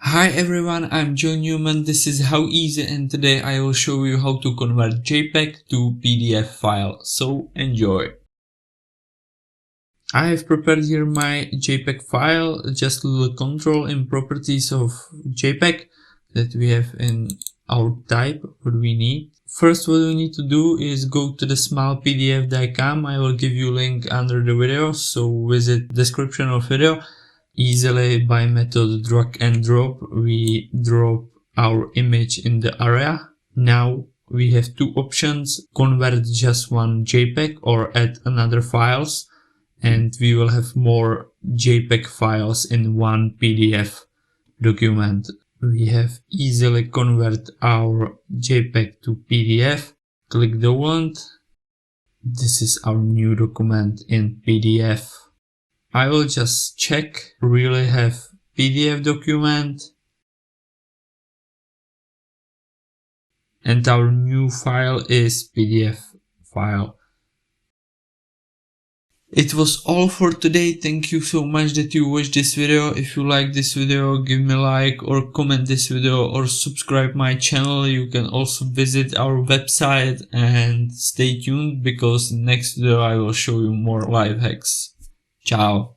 Hi everyone, I'm Joe Newman. This is HowEasy, and today I will show you how to convert JPEG to PDF file. So enjoy. I have prepared here my JPEG file. Just look control in properties of JPEG that we have in our type, what we need. First, what we need to do is go to the small pdf.com. I will give you link under the video, so visit description of video. Easily by method drag and drop, we drop our image in the area. Now we have two options: convert just one JPEG or add another files, and we will have more JPEG files in one PDF document. We have easily convert our JPEG to PDF. Click download. This is our new document in PDF. I will just check really have PDF document, and our new file is PDF file. It was all for today. Thank you so much that you watched this video. If you like this video, give me a like or comment this video or subscribe my channel. You can also visit our website and stay tuned, because in next video I will show you more life hacks. Ciao.